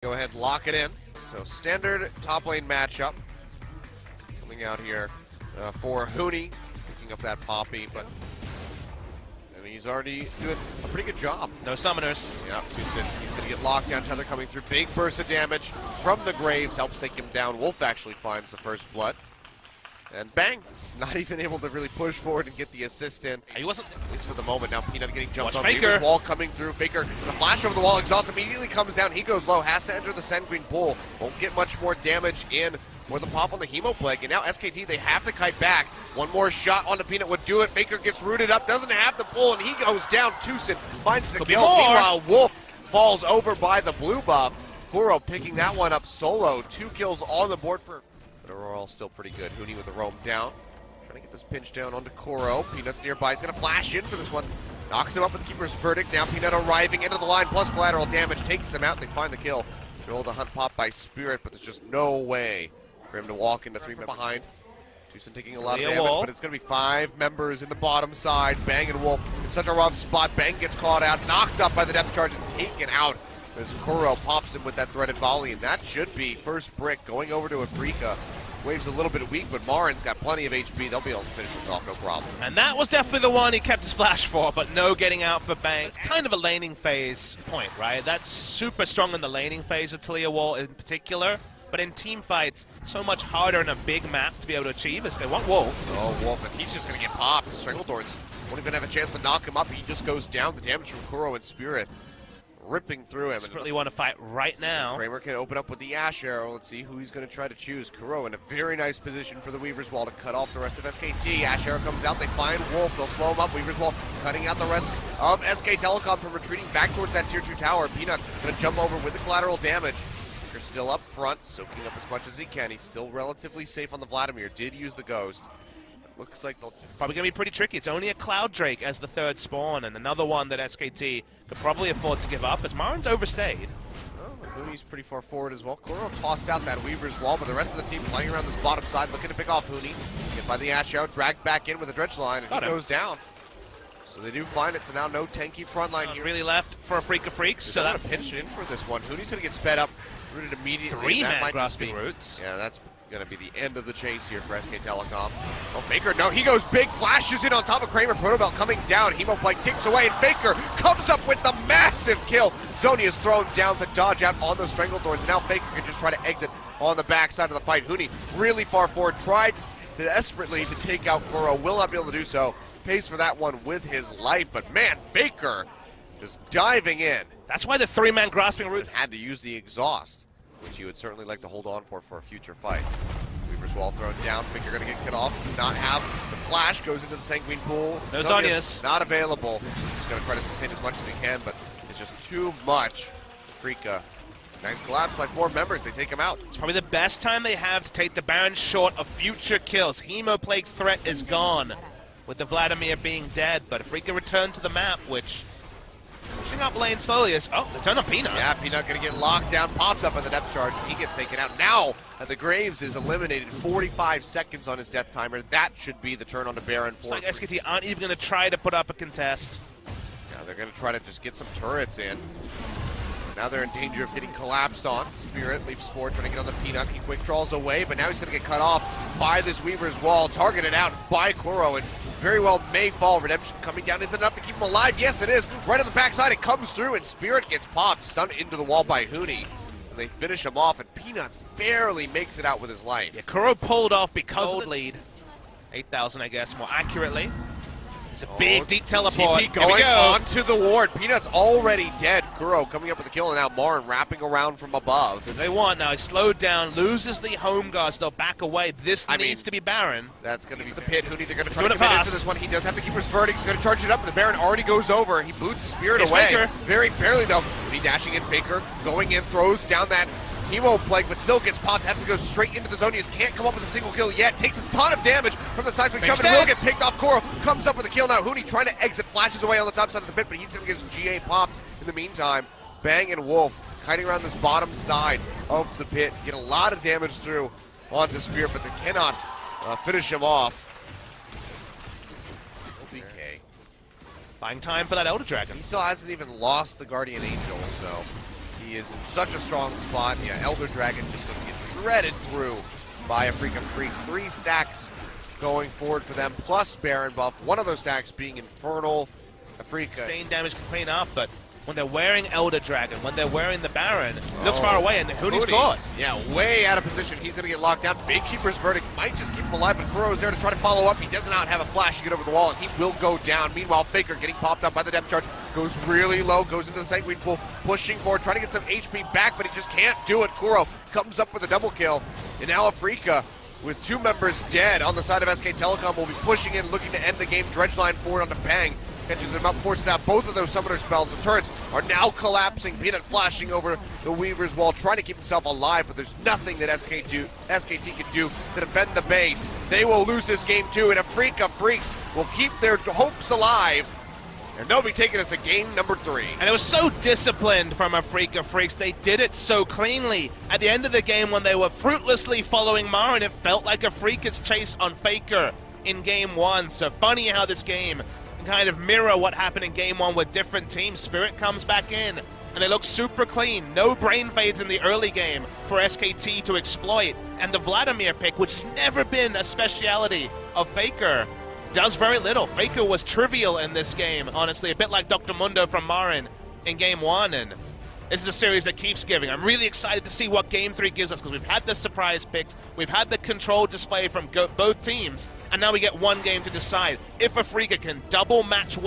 Go ahead and lock it in. So standard top lane matchup. Coming out here for Hooney, picking up that Poppy, but I mean, he's already doing a pretty good job. No summoners. Yeah, he's going to get locked down. Tether coming through. Big burst of damage from the Graves. Helps take him down. Wolf actually finds the first blood. And bang! He's not even able to really push forward and get the assist in. He wasn't. At least for the moment. Now Peanut getting jumped on. Faker. Weaver's wall coming through. Faker, the flash over the wall. Exhaust immediately comes down. He goes low. Has to enter the Sanguine pool. Won't get much more damage in for the pop on the Hemo Plague. And now SKT, they have to kite back. One more shot onto Peanut would do it. Faker gets rooted up. Doesn't have the pull. And he goes down. Tucson finds the kill. Meanwhile, Wolf falls over by the blue buff. Kuro picking that one up solo. 2 kills on the board for... But overall, still pretty good. Hooney with the roam down. Trying to get this pinch down onto Kuro. Peanut's nearby. He's going to flash in for this one. Knocks him up with the Keeper's Verdict. Now Peanut arriving into the line, plus collateral damage. Takes him out. They find the kill. Joel the hunt pop by Spirit, but there's just no way for him to walk into 3 men behind. Tucson taking a lot of damage, but it's going to be 5 members in the bottom side. Bang and Wolf in such a rough spot. Bang gets caught out, knocked up by the depth charge and taken out as Kuro pops him with that threaded volley, and that should be first brick going over to Afreeca. Wave's a little bit weak, but Marin's got plenty of HP. They'll be able to finish this off, no problem. And that was definitely the one he kept his flash for, but no getting out for Bang. It's kind of a laning phase point, right? That's super strong in the laning phase of Talia Wall in particular, but in team fights, so much harder in a big map to be able to achieve as they want Wolf. Oh, Wolf, and he's just going to get popped. The Strangledorns won't even have a chance to knock him up. He just goes down. The damage from Kuro and Spirit ripping through him. Desperately want to fight right now. Kramer can open up with the Ash Arrow. Let's see who he's going to try to choose. Kuro in a very nice position for the Weaver's Wall to cut off the rest of SKT. Ash Arrow comes out. They find Wolf. They'll slow him up. Weaver's Wall cutting out the rest of SK Telecom from retreating back towards that tier 2 tower. Peanut going to jump over with the collateral damage. They're still up front, soaking up as much as he can. He's still relatively safe on the Vladimir. Did use the Ghost. Looks like they'll... Probably going to be pretty tricky. It's only a Cloud Drake as the 3rd spawn, and another one that SKT could probably afford to give up, as Marin's overstayed. Oh, Hooney's pretty far forward as well. Kuro tossed out that Weaver's Wall, but the rest of the team playing around this bottom side, looking to pick off Hooney. Get by the Ash out, dragged back in with a dredge line, and he goes down. So they do find it, so now no tanky front line here. Really left for Afreeca Freecs. So they're going to pinch in for this one. Hooney's going to get sped up, rooted immediately. 3-man grasping roots. Yeah, that's going to be the end of the chase here for SK Telecom. Oh, Faker, no, he goes big, flashes in on top of Kramer. Protobelt coming down. Hemo Plague ticks away, and Faker comes up with the massive kill. Zonia's thrown down to dodge out on those Strangledorns. Now Faker can just try to exit on the backside of the fight. Hooney really far forward, tried desperately to take out Kuro. Will not be able to do so. Pays for that one with his life, but man, Faker just diving in. That's why the 3-man grasping roots had to use the exhaust, which you would certainly like to hold on for a future fight. Weaver's Wall thrown down. Faker going to get cut off. Does not have the flash. Goes into the Sanguine pool. No Zonia's. Not available. He's going to try to sustain as much as he can, but it's just too much. Freeca. Nice collapse by 4 members. They take him out. It's probably the best time they have to take the Baron short of future kills. Hemo Plague threat is gone, with the Vladimir being dead, but Afreeca returned to the map, which pushing up lane slowly is, oh, the turn on Peanut. Yeah, Peanut going to get locked down, popped up in the depth charge, and he gets taken out. Now that the Graves is eliminated, 45 seconds on his death timer, that should be the turn on to Baron. It's like SKT aren't even going to try to put up a contest. Yeah, they're going to try to just get some turrets in. Now they're in danger of getting collapsed on. Spirit leaps forward, trying to get on the Peanut. He quick draws away, but now he's going to get cut off by this Weaver's Wall, targeted out by Kuro, and very well may fall. Redemption coming down. Is it enough to keep him alive? Yes, it is. Right on the backside, it comes through, and Spirit gets popped, stunned into the wall by Hooney. And they finish him off, and Peanut barely makes it out with his life. Yeah, Kuro pulled off because of the lead. 8,000, I guess, more accurately. It's a big, deep teleport. TP going onto the ward. Peanut's already dead. Kuro coming up with the kill, and now Marin wrapping around from above. They want now. He's slowed down, loses the home guards. They'll back away. This needs to be Baron. That's going to be the pit. Hooney, they're going to try to commit into this one. He does have the Keeper's Verdict. He's going to charge it up, but the Baron already goes over. He boots Spirit away. Faker. Very barely, though. Hooney dashing in. Faker going in, throws down that Hemo Plague, but still gets popped. Has to go straight into the Zonias. Can't come up with a single kill yet. Takes a ton of damage from the seismic jump, and will get picked off. Kuro comes up with a kill now. Hooney trying to exit, flashes away on the top side of the pit, but he's going to get his GA popped in the meantime. Bang and Wolf kiting around this bottom side of the pit. Get a lot of damage through onto Spirit, but they cannot finish him off. LCK. Buying time for that Elder Dragon. He still hasn't even lost the Guardian Angel, so He is in such a strong spot. Yeah, Elder Dragon just going to get threaded through by Afreeca Freecs. 3 stacks going forward for them, plus Baron buff. One of those stacks being Infernal. Afreeca. Sustained damage can clean up, but when they're wearing Elder Dragon, when they're wearing the Baron, looks far away, and Hoodie's caught. Yeah, way out of position. He's going to get locked down. Big Keeper's Verdict might just keep him alive, but Kuro's there to try to follow up. He does not have a flash to get over the wall, and he will go down. Meanwhile, Faker getting popped up by the depth charge, goes really low, goes into the Sanguine Pool, pushing forward, trying to get some HP back, but he just can't do it. Kuro comes up with a double kill, and now Afreeca, with 2 members dead on the side of SK Telecom, will be pushing in, looking to end the game. Dredge line forward onto Bang. Catches him up, forces out both of those summoner spells. The turrets are now collapsing. Peanut flashing over the Weaver's wall, trying to keep himself alive, but there's nothing that SKT can do to defend the base. They will lose this game too, and Afreeca Freecs will keep their hopes alive, and they'll be taking us to game number 3. And it was so disciplined from Afreeca Freecs. They did it so cleanly. At the end of the game, when they were fruitlessly following Marin, it felt like Afreeca's chase on Faker in game 1. So funny how this game kind of mirror what happened in game 1 with different teams. Spirit comes back in, and they look super clean. No brain fades in the early game for SKT to exploit. And the Vladimir pick, which has never been a speciality of Faker, does very little. Faker was trivial in this game, honestly, a bit like Dr. Mundo from Marin in game 1, and this is a series that keeps giving. I'm really excited to see what game 3 gives us, because we've had the surprise picks, we've had the control display from both teams, and now we get one game to decide if Afreeca can double match win